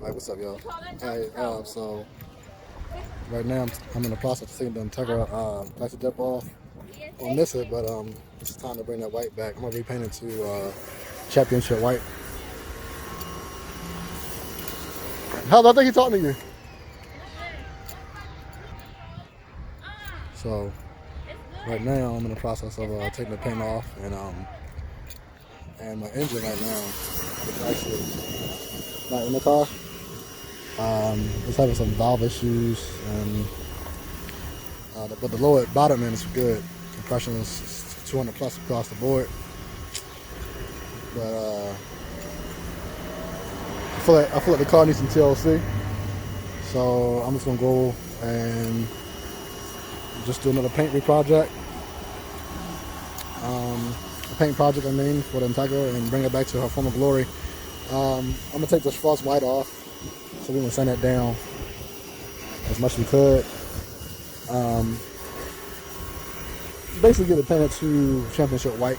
Alright, what's up, y'all? Alright, so right now I'm in the process of taking the Integra plastic dip off on this it, but it's time to bring that white back. I'm gonna repaint it to championship white. Hell, I think he's talking to you. So right now I'm in the process of taking the paint off, and my engine right now is actually not in the car. It's having some valve issues, and but the lower bottom end is good. Compression is 200 plus across the board. But I feel like the car needs some TLC, so I'm just gonna go and just do another paint reproject. A paint project, I mean, for the Integra, and bring it back to her former glory. I'm gonna take this frost white off, so we can sand it down as much as we could. Basically get it painted to championship white,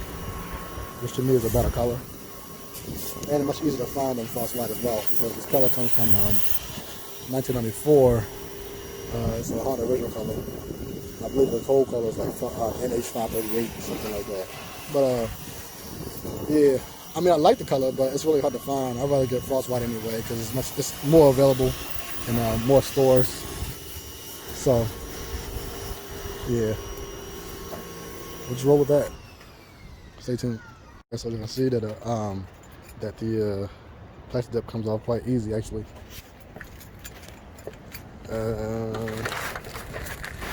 which to me is a better color. And much easier to find than frost white as well, because this color comes from 1994. It's a Honda original color. I believe the cold color is like NH538, something like that. But yeah, I mean, I like the color, but it's really hard to find. I'd rather get frost white anyway, because it's more available in more stores. So yeah, we'll just roll with that. Stay tuned. So you can see that the plastic dip comes off quite easy, actually.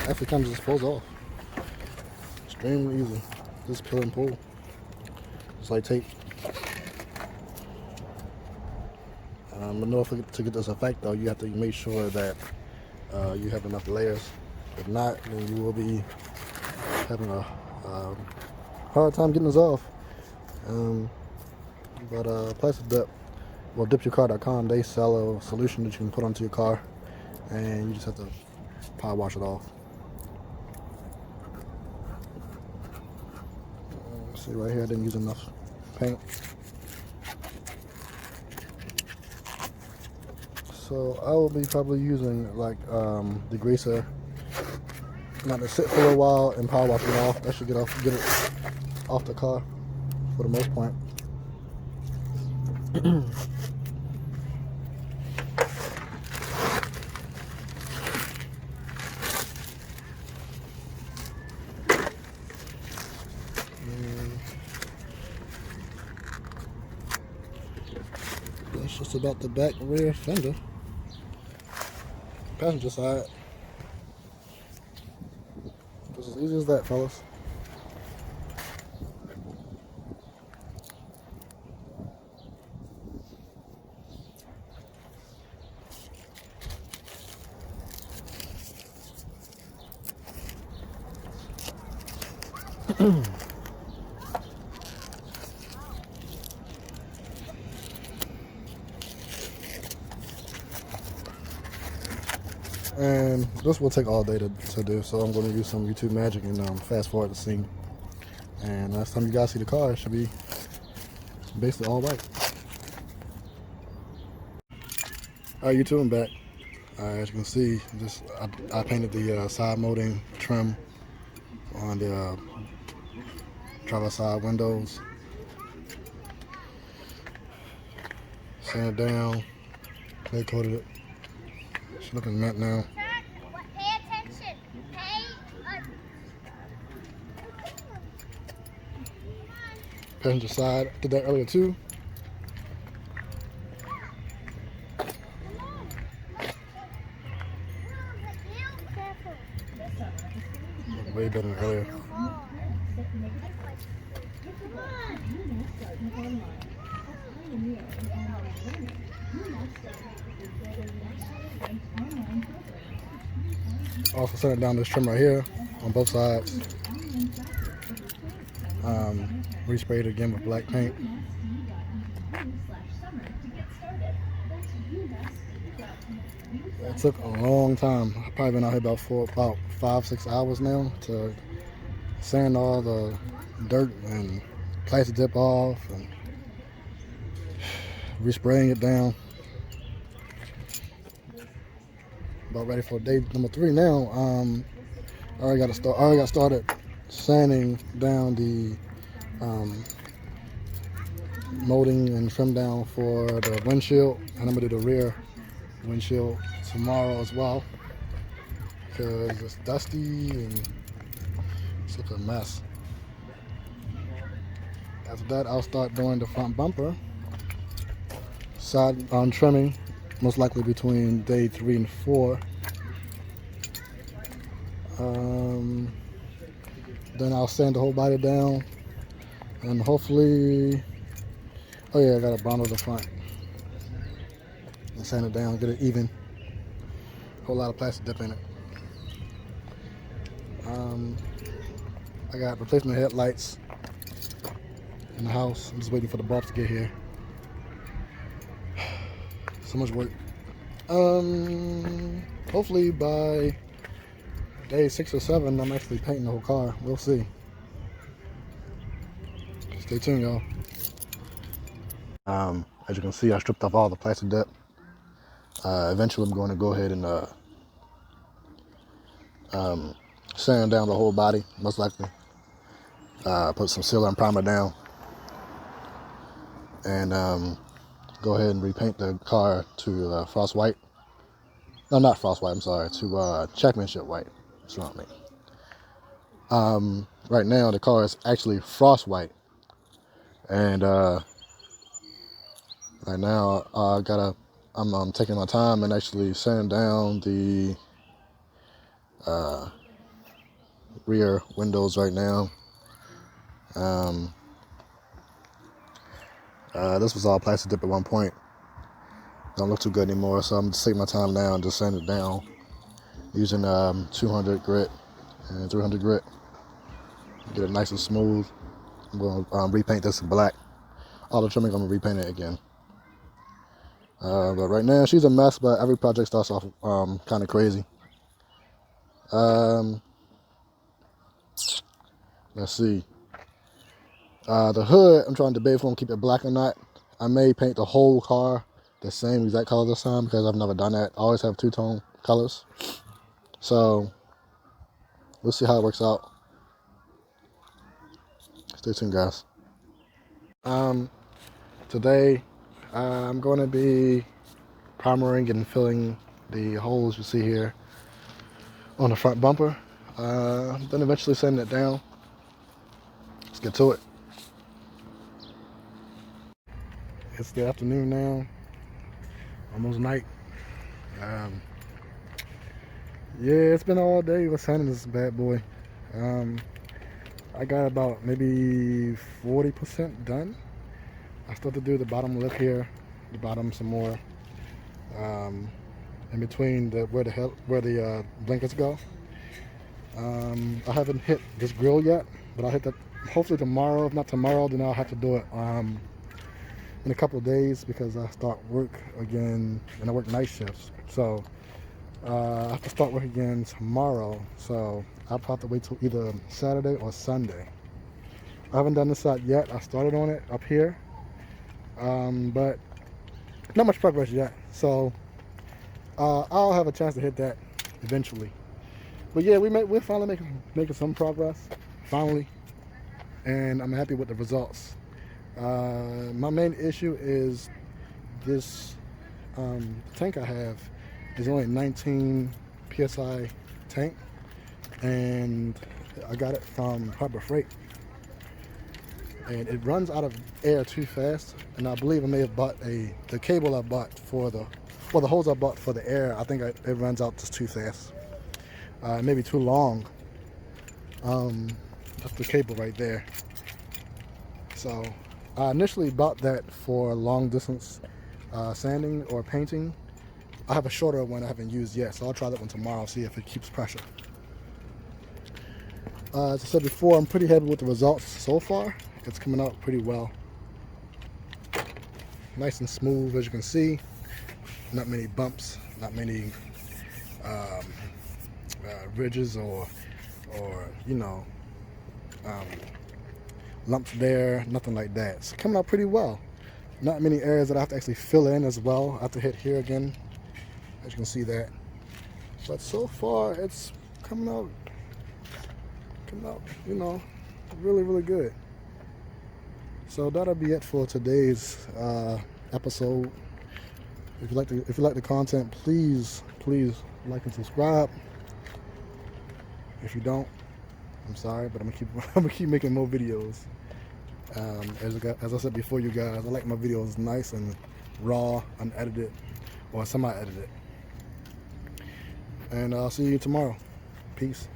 Actually comes just pulls off. Extremely easy. Just peel and pull. Just like tape. But in order to get this effect though, you have to make sure that you have enough layers. If not, then you will be having a hard time getting this off. But plastic dip, well, dipyourcar.com, they sell a solution that you can put onto your car, and you just have to power wash it off. See right here, I didn't use enough paint. So I will be probably using like degreaser, not to sit for a while and power wash it off. That should get it off the car for the most part. That's just about the back rear fender. Passenger side. Just as easy as that, fellas. And this will take all day to do, so I'm going to use some YouTube magic and fast forward the scene. And last time you guys see the car, it should be basically all white. Alright, YouTube, I'm back. As you can see, I painted the side molding trim on the driver side windows. Sand it down, clay coated it. It's looking matte now. Pay attention. Passenger side, did that earlier too. Way better than earlier. Also sanded down this trim right here on both sides. Resprayed it again with black paint. It took a long time. I've probably been out here about 5-6 hours now to sand all the dirt and plastic dip off and respraying it down. about ready for day number 3 now. I already got started sanding down the molding and trim down for the windshield, and I'm gonna do the rear windshield tomorrow as well because it's dusty and it's like a mess. After that, I'll start doing the front bumper side trimming, most likely between day 3 and 4. Then I'll sand the whole body down, and hopefully, oh yeah, I gotta bond the front and sand it down, get it even. Whole lot of plastic dip in it. I got replacement headlights in the house. I'm just waiting for the bulbs to get here. So much work. Hopefully by day 6 or 7, I'm actually painting the whole car. We'll see. Stay tuned, y'all. As you can see, I stripped off all the plastic dip. Eventually, I'm going to go ahead and sand down the whole body, most likely. Put some sealer and primer down, and go ahead and repaint the car to frost white. No, not frost white. I'm sorry, to checkmanship white. That's what I mean. Right now, the car is actually frost white, and right now I'm taking my time and actually sanding down the rear windows right now. This was all plastic dip at one point. Don't look too good anymore, so I'm just taking my time now and just sand it down using 200 grit and 300 grit. Get it nice and smooth. I'm going to repaint this black. All the trimming, I'm going to repaint it again. But right now, she's a mess, but every project starts off kind of crazy. Let's see. The hood, I'm trying to debate if I'm going to keep it black or not. I may paint the whole car the same exact color this time because I've never done that. I always have two-tone colors. So, we'll see how it works out. Stay tuned, guys. Today, I'm going to be primering and filling the holes you see here on the front bumper. Then eventually sanding it down. Let's get to it. It's the afternoon now, almost night. Yeah, it's been all day with sanding this bad boy. I got about maybe 40% done. I still have to do the bottom lip here, the bottom some more, in between where the blankets go. I haven't hit this grill yet, but I'll hit that hopefully tomorrow. If not tomorrow, then I'll have to do it in a couple of days because I start work again, and I work night shifts. So I have to start work again tomorrow. So I'll probably have to wait till either Saturday or Sunday. I haven't done this side yet. I started on it up here, but not much progress yet. So I'll have a chance to hit that eventually. But yeah, we're finally making some progress, finally, and I'm happy with the results. My main issue is this tank I have is only 19 psi tank, and I got it from Harbor Freight, and it runs out of air too fast. And I believe I may have bought the cable I bought for the hose I bought for the air. I think it runs out just too fast. Maybe too long. That's the cable right there. So I initially bought that for long distance sanding or painting. I have a shorter one I haven't used yet, so I'll try that one tomorrow, see if it keeps pressure. As I said before, I'm pretty happy with the results so far. It's coming out pretty well. Nice and smooth, as you can see. Not many bumps, not many ridges or you know, lumps there, nothing like that. It's coming out pretty well. Not many areas that I have to actually fill in as well. I have to hit here again, as you can see that. But so far, it's coming out, you know, really, really good. So that'll be it for today's episode. If you like the content, please like and subscribe. If you don't, I'm sorry, but I'm gonna keep making more videos. As I said before, you guys, I like my videos nice and raw, unedited, or semi-edited. And I'll see you tomorrow. Peace.